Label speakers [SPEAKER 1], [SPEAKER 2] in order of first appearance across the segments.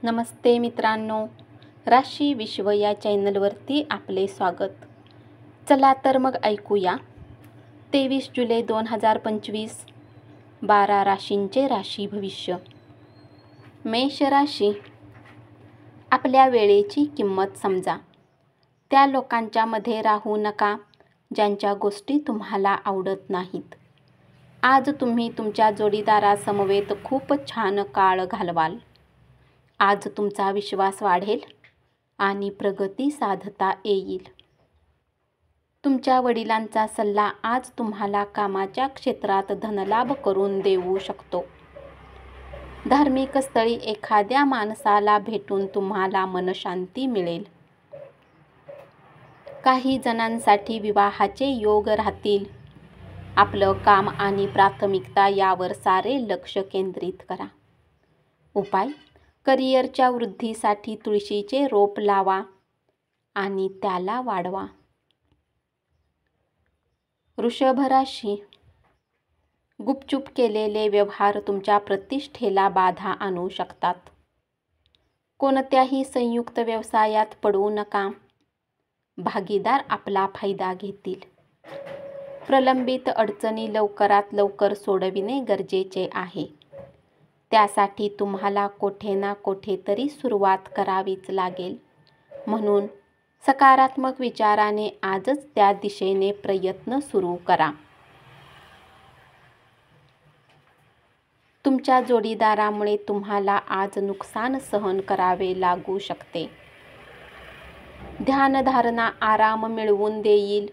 [SPEAKER 1] नमस्ते मित्रांनो, राशी विश्व या चॅनलवरती आपले स्वागत. चला तर मग ऐकूया 23 जुलै 2025 12 राशींचे राशी भविष्य. मेष राशी. आपल्या वेळेची किंमत समजा. त्या लोकांच्या मध्ये राहू नका ज्यांच्या गोष्टी तुम्हाला आवडत नाहीत. आज तुम्ही तुमच्या जोडीदारासमवेत खूप छान काळ घालवाल. आज तुमचा विश्वास वाढेल आणि प्रगती साधता येईल. तुमच्या वडिलांचा सल्ला आज तुम्हाला कामाच्या क्षेत्रात धनलाभ करून देऊ शकतो. धार्मिक स्थळी एखाद्या माणसाला भेटून तुम्हाला मनशांती मिळेल. काही जणांसाठी विवाहाचे योग राहतील. आपलं काम आणि प्राथमिकता यावर सारे लक्ष केंद्रित करा. उपाय: करिअरच्या वृद्धीसाठी तुळशीचे रोप लावा आणि त्याला वाढवा. वृषभ राशी. गुपचूप केलेले व्यवहार तुमच्या प्रतिष्ठेला बाधा आणू शकतात. कोणत्याही संयुक्त व्यवसायात पडू नका. भागीदार आपला फायदा घेतील. प्रलंबित अडचणी लवकरात लवकर सोडविणे गरजेचे आहे. त्यासाठी तुम्हाला कोठे ना कोठेतरी सुरुवात करावीच लागेल. म्हणून सकारात्मक विचाराने आजच त्या दिशेने प्रयत्न सुरू करा. तुमच्या जोडीदारामुळे तुम्हाला आज नुकसान सहन करावे लागू शकते. ध्यानधारणा आराम मिळवून देईल.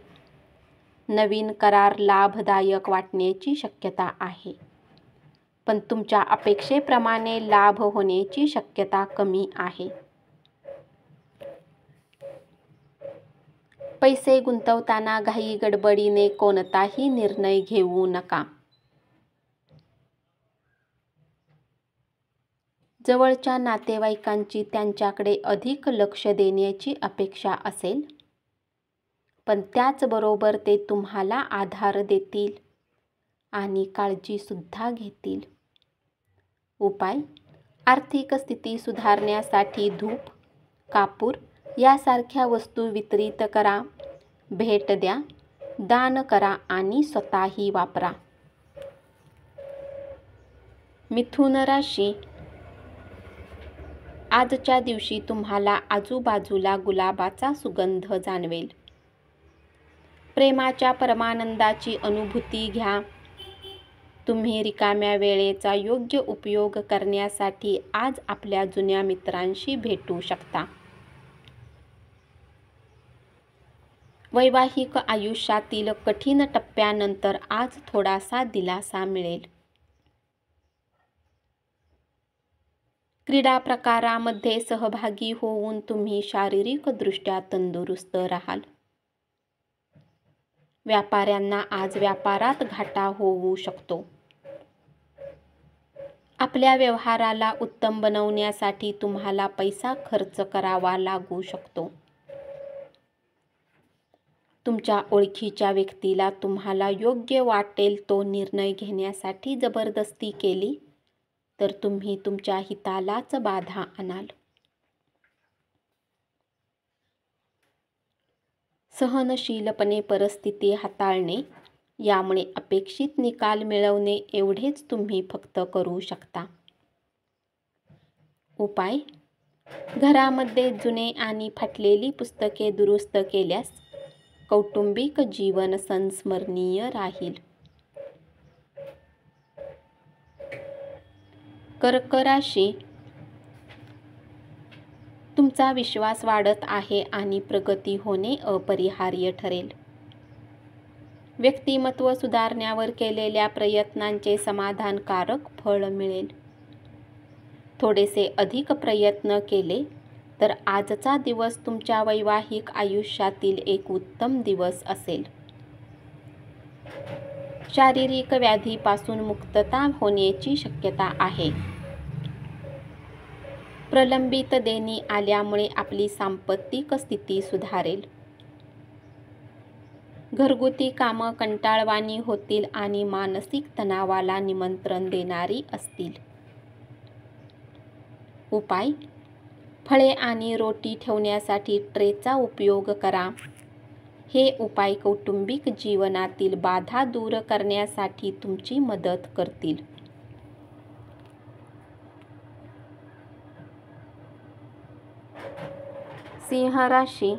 [SPEAKER 1] नवीन करार लाभदायक वाटण्याची शक्यता आहे, पण तुमच्या अपेक्षेप्रमाणे लाभ होण्याची शक्यता कमी आहे. पैसे गुंतवताना घाई गडबडीने कोणताही निर्णय घेऊ नका. जवळच्या नातेवाईकांची त्यांच्याकडे अधिक लक्ष देण्याची अपेक्षा असेल, पण त्याचबरोबर ते तुम्हाला आधार देतील आणि काळजीसुद्धा घेतील. उपाय: आर्थिक स्थिती सुधारण्यासाठी धूप, कापूर यासारख्या वस्तू वितरित करा. भेट द्या, दान करा आणि स्वतःही वापरा. मिथुन राशी. आजच्या दिवशी तुम्हाला आजूबाजूला गुलाबाचा सुगंध जाणवेल. प्रेमाच्या परमानंदाची अनुभूती घ्या. तुम्ही रिकाम्या वेळेचा योग्य उपयोग करण्यासाठी आज आपल्या जुन्या मित्रांशी भेटू शकता. वैवाहिक आयुष्यातील कठीण टप्प्यानंतर आज थोडासा दिलासा मिळेल. क्रीडा प्रकारामध्ये सहभागी होऊन तुम्ही शारीरिकदृष्ट्या तंदुरुस्त राहाल. व्यापाऱ्यांना आज व्यापारात घाटा होऊ शकतो. आपल्या व्यवहाराला उत्तम बनवण्यासाठी तुम्हाला पैसा खर्च करावा लागू शकतो. तुमच्या ओळखीच्या व्यक्तीला तुम्हाला योग्य वाटेल तो निर्णय घेण्यासाठी जबरदस्ती केली तर तुम्ही तुमच्या हितालाच बाधा आणाल. सहनशीलपणे परिस्थिती हाताळणे, यामुळे अपेक्षित निकाल मिळवणे एवढेच तुम्ही फक्त करू शकता. उपाय: घरामध्ये जुने आणि फाटलेली पुस्तके दुरुस्त केल्यास कौटुंबिक जीवन संस्मरणीय राहील. कर्क राशी. तुमचा विश्वास वाढत आहे आणि प्रगती होणे अपरिहार्य ठरेल. व्यक्तिमत्व सुधारण्यावर केलेल्या प्रयत्नांचे समाधानकारक फळ मिळेल. थोडेसे अधिक प्रयत्न केले तर आजचा दिवस तुमच्या वैवाहिक आयुष्यातील एक उत्तम दिवस असेल. शारीरिक व्याधीपासून मुक्तता होण्याची शक्यता आहे. प्रलंबित देणी आल्यामुळे आपली सांपत्तिक स्थिती सुधारेल. घरगुती कामं कंटाळवाणी होतील आणि मानसिक तणावाला निमंत्रण देणारी असतील. उपाय: फळे आणि रोटी ठेवण्यासाठी ट्रेचा उपयोग करा. हे उपाय कौटुंबिक जीवनातील बाधा दूर करण्यासाठी तुमची मदत करतील. सिंह राशी.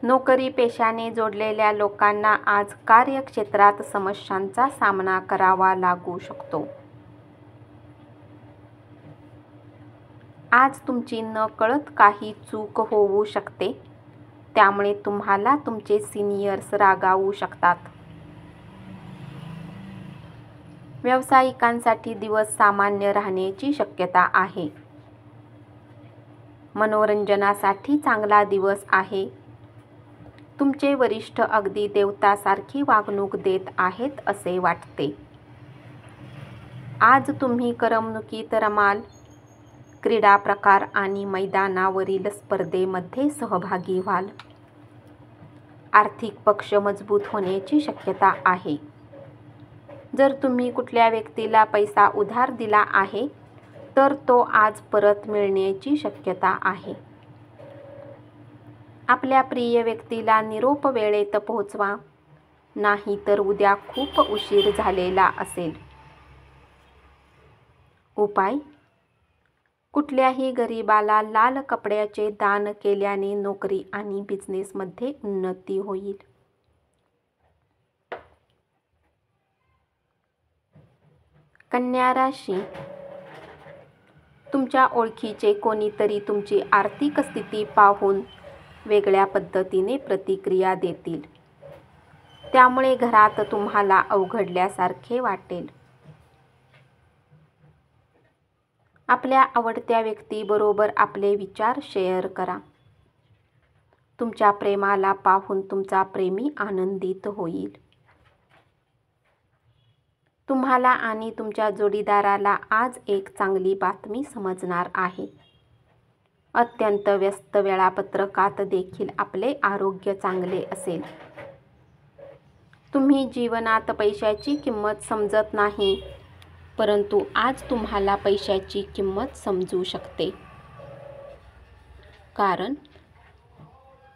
[SPEAKER 1] नोकरी पेशाने जोडलेल्या लोकांना आज कार्यक्षेत्रात समस्यांचा सामना करावा लागू शकतो. आज तुमची नकळत काही चूक होऊ शकते, त्यामुळे तुम्हाला तुमचे सिनियर्स रागावू शकतात. व्यावसायिकांसाठी दिवस सामान्य राहण्याची शक्यता आहे. मनोरंजनासाठी चांगला दिवस आहे. तुमचे वरिष्ठ अगदी देवतासारखी वागणूक देत आहेत असे वाटते. आज तुम्ही करमणुकीत रमाल. क्रीडा प्रकार आणि मैदानावरील स्पर्धेमध्ये सहभागी व्हाल. आर्थिक पक्ष मजबूत होण्याची शक्यता आहे. जर तुम्ही कुठल्या व्यक्तीला पैसा उधार दिला आहे तर तो आज परत मिळण्याची शक्यता आहे. आपल्या प्रिय व्यक्तीला निरोप वेळेत पोहोचवा, नाही तर उद्या खूप उशीर झालेला असेल. उपाय: कुठल्याही गरीबाला लाल कपड्याचे दान केल्याने नोकरी आणि बिझनेसमध्ये उन्नती होईल. कन्या राशी. तुमच्या ओळखीचे कोणीतरी तुमची आर्थिक स्थिती पाहून वेगळ्या पद्धतीने प्रतिक्रिया देतील. त्यामुळे घरात तुम्हाला अवघडल्यासारखे वाटेल. आपल्या आवडत्या व्यक्तीबरोबर आपले विचार शेअर करा. तुमच्या प्रेमाला पाहून तुमचा प्रेमी आनंदित होईल. तुम्हाला आणि तुमच्या जोडीदाराला आज एक चांगली बातमी समजणार आहे. अत्यंत व्यस्त वेळापत्रकात देखील आपले आरोग्य चांगले असेल. तुम्ही जीवनात पैशाची किंमत समजत नाही, परंतु आज तुम्हाला पैशाची किंमत समजू शकते. कारण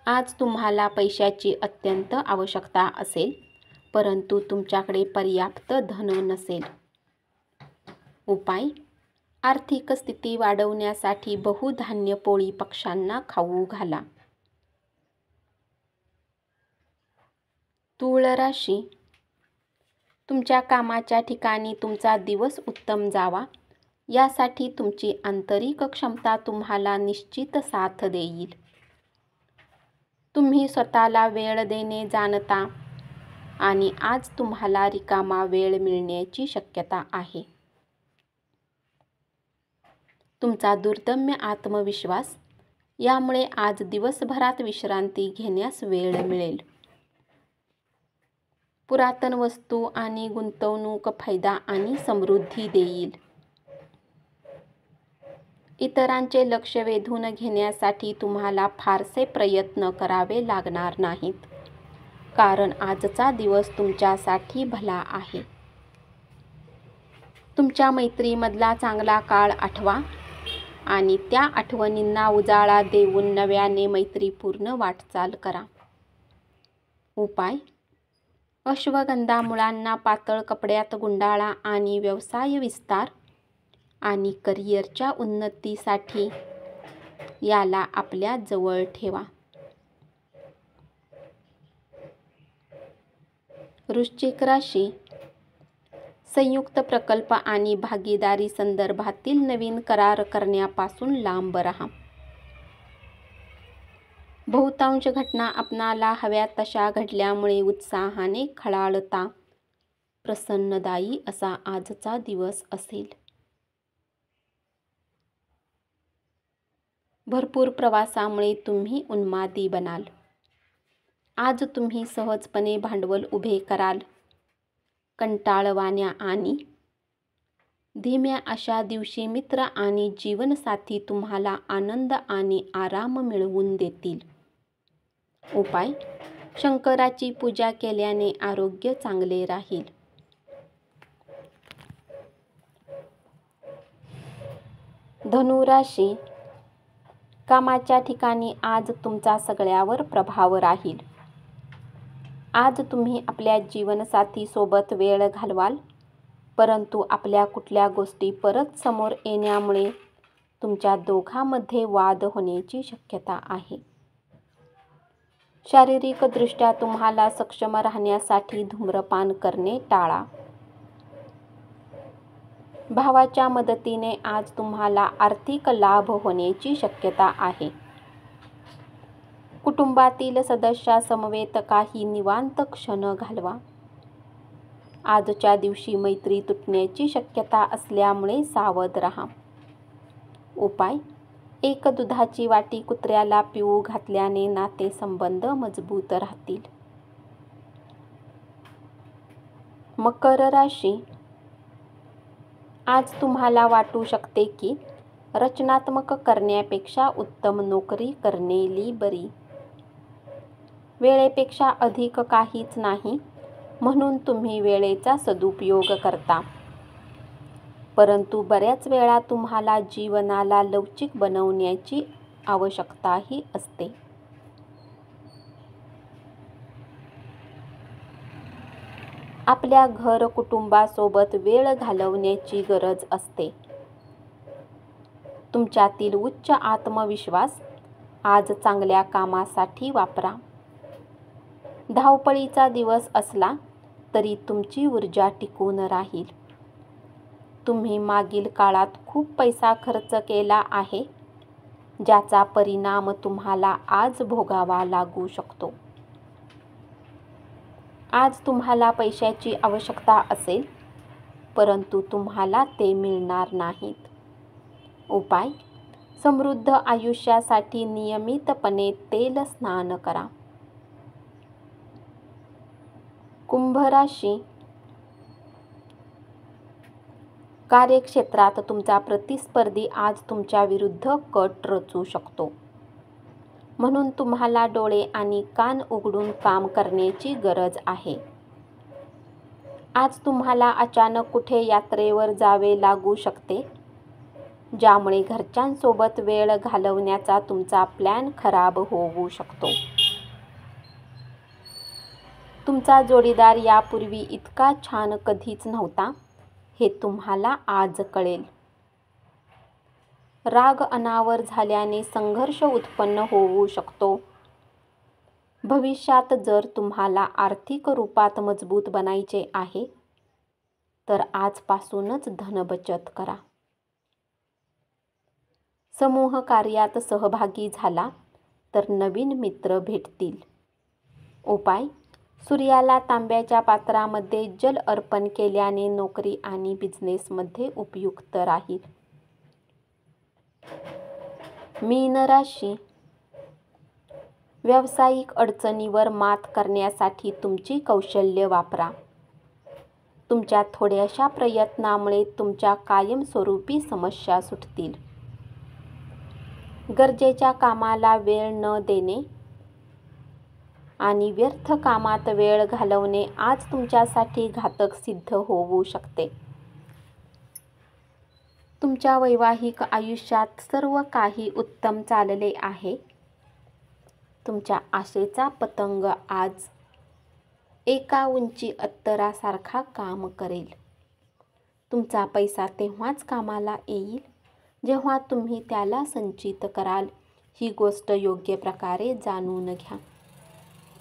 [SPEAKER 1] आज तुम्हाला पैशाची अत्यंत आवश्यकता असेल, परंतु तुमच्याकडे पर्याप्त धन नसेल. उपाय: आर्थिक स्थिती वाढवण्यासाठी बहुधान्य पोळी पक्ष्यांना खाऊ घाला. तूळ राशी. तुमच्या कामाच्या ठिकाणी तुमचा दिवस उत्तम जावा, यासाठी तुमची आंतरिक क्षमता तुम्हाला निश्चित साथ देईल. तुम्ही स्वतःला वेळ देणे जाणता आणि आज तुम्हाला रिकामा वेळ मिळण्याची शक्यता आहे. तुमचा दुर्दम्य आत्मविश्वास यामुळे आज दिवसभरात विश्रांती घेण्यास वेळ मिळेल. पुरातन वस्तू आणि गुंतवणूक फायदा आणि समृद्धी देईल. इतरांचे लक्ष वेधून घेण्यासाठी तुम्हाला फारसे प्रयत्न करावे लागणार नाहीत, कारण आजचा दिवस तुमच्यासाठी भला आहे. तुमच्या मैत्रीमधला चांगला काळ आठवा आणि त्या आठवणींना उजाळा देऊन नव्याने मैत्रीपूर्ण वाटचाल करा. उपाय: अश्वगंधा मुळांना पातळ कपड्यात गुंडाळा आणि व्यवसाय विस्तार आणि करिअरच्या उन्नतीसाठी याला आपल्या जवळ ठेवा. वृश्चिक राशी. संयुक्त प्रकल्प आणि भागीदारी संदर्भातील नवीन करार करण्यापासून लांब राहा. बहुतांश घटना आपणाला हव्या तशा घडल्यामुळे उत्साहाने खळाळता. प्रसन्नदायी असा आजचा दिवस असेल. भरपूर प्रवासामुळे तुम्ही उन्मादी बनाल. आज तुम्ही सहजपणे भांडवल उभे कराल. कंटाळवाण्या आणि धीम्या अशा दिवशी मित्र आणि जीवनसाथी तुम्हाला आनंद आणि आराम मिळवून देतील. उपाय: शंकराची पूजा केल्याने आरोग्य चांगले राहील. धनुराशी, कामाच्या ठिकाणी आज तुमचा सगळ्यावर प्रभाव राहील. आज तुम्ही आपल्या जीवनसाथी सोबत वेळ घालवाल, परंतु आपल्या कुठल्या गोष्टी परत समोर येण्यामुळे तुमच्या दोघांमध्ये वाद होण्याची शक्यता आहे. शारीरिकदृष्ट्या तुम्हाला सक्षम राहण्यासाठी धूम्रपान करणे टाळा. भावाच्या मदतीने आज तुम्हाला आर्थिक लाभ होण्याची शक्यता आहे. कुटुंबातील सदस्यासमवेत काही निवांत क्षण घालवा. आजच्या दिवशी मैत्री तुटण्याची शक्यता असल्यामुळे सावध राहा. उपाय: एक दुधाची वाटी कुत्र्याला पिऊ घातल्याने नातेसंबंध मजबूत राहतील. मकर राशी, आज तुम्हाला वाटू शकते की रचनात्मक करण्यापेक्षा उत्तम नोकरी करणे बरी. वेळेपेक्षा अधिक काहीच नाही, म्हणून तुम्ही वेळेचा सदुपयोग करता. परंतु बऱ्याच वेळा तुम्हाला जीवनाला लवचिक बनवण्याची आवश्यकताही असते. आपल्या घर कुटुंबासोबत वेळ घालवण्याची गरज असते. तुमच्यातील उच्च आत्मविश्वास आज चांगल्या कामासाठी वापरा. धावपळीचा दिवस असला तरी तुमची ऊर्जा टिकून राहील. तुम्ही मागील काळात खूप पैसा खर्च केला आहे, ज्याचा परिणाम तुम्हाला आज भोगावा लागू शकतो. आज तुम्हाला पैशाची आवश्यकता असेल, परंतु तुम्हाला ते मिळणार नाहीत. उपाय: समृद्ध आयुष्यासाठी नियमितपणे तेल स्नान करा. कुंभ राशी, कार्यक्षेत्रात तुमचा प्रतिस्पर्धी आज तुमच्या विरुद्ध कट रचू शकतो. म्हणून तुम्हाला डोळे आणि कान उघडून काम करण्याची गरज आहे. आज तुम्हाला अचानक कुठे यात्रेवर जावे लागू शकते, ज्यामुळे घरच्यांसोबत वेळ घालवण्याचा तुमचा प्लॅन खराब होऊ शकतो. तुमचा जोडीदार यापूर्वी इतका छान कधीच नव्हता, हे तुम्हाला आज कळेल. राग अनावर झाल्याने संघर्ष उत्पन्न होऊ शकतो. भविष्यात जर तुम्हाला आर्थिक रूपात मजबूत बनायचे आहे, तर आजपासूनच धनबचत करा. समूह कार्यात सहभागी झाला तर नवीन मित्र भेटतील. उपाय: सूर्याला तांब्याच्या पात्रामध्ये जल अर्पण केल्याने नोकरी आणि बिझनेसमध्ये उपयुक्त राहील. मीन राशी, व्यावसायिक अडचणीवर मात करण्यासाठी तुमची कौशल्य वापरा. तुमच्या थोड्याशा प्रयत्नामुळे तुमच्या कायमस्वरूपी समस्या सुटतील. गरजेच्या कामाला वेळ न देणे आणि व्यर्थ कामात वेळ घालवणे आज तुमच्यासाठी घातक सिद्ध होऊ शकते. तुमच्या वैवाहिक आयुष्यात सर्व काही उत्तम चालले आहे. तुमच्या आशेचा पतंग आज एका उंची अत्तरासारखा काम करेल. तुमचा पैसा तेव्हाच कामाला येईल जेव्हा तुम्ही त्याला संचित कराल. ही गोष्ट योग्य प्रकारे जाणून घ्या,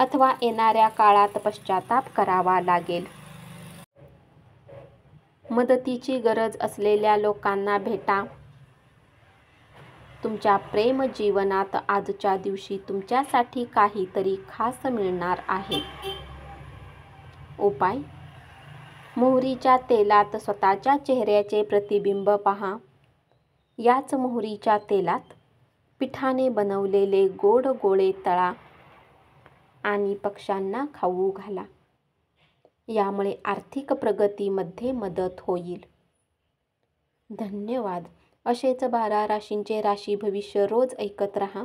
[SPEAKER 1] अथवा येणाऱ्या काळात पश्चाताप करावा लागेल. मदतीची गरज असलेल्या लोकांना भेटा. तुमच्या प्रेम जीवनात आजच्या दिवशी तुमच्यासाठी काहीतरी खास मिळणार आहे. उपाय: मोहरीच्या तेलात स्वतःच्या चेहऱ्याचे प्रतिबिंब पहा. याच मोहरीच्या तेलात पिठाने बनवलेले गोड गोळे तळा आणि पक्ष्यांना खाऊ घाला. यामुळे आर्थिक प्रगतीमध्ये मदत होईल. धन्यवाद. असेच 12 राशींचे राशी भविष्य रोज ऐकत रहा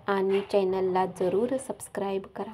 [SPEAKER 1] आणि चॅनलला जरूर सबस्क्राईब करा.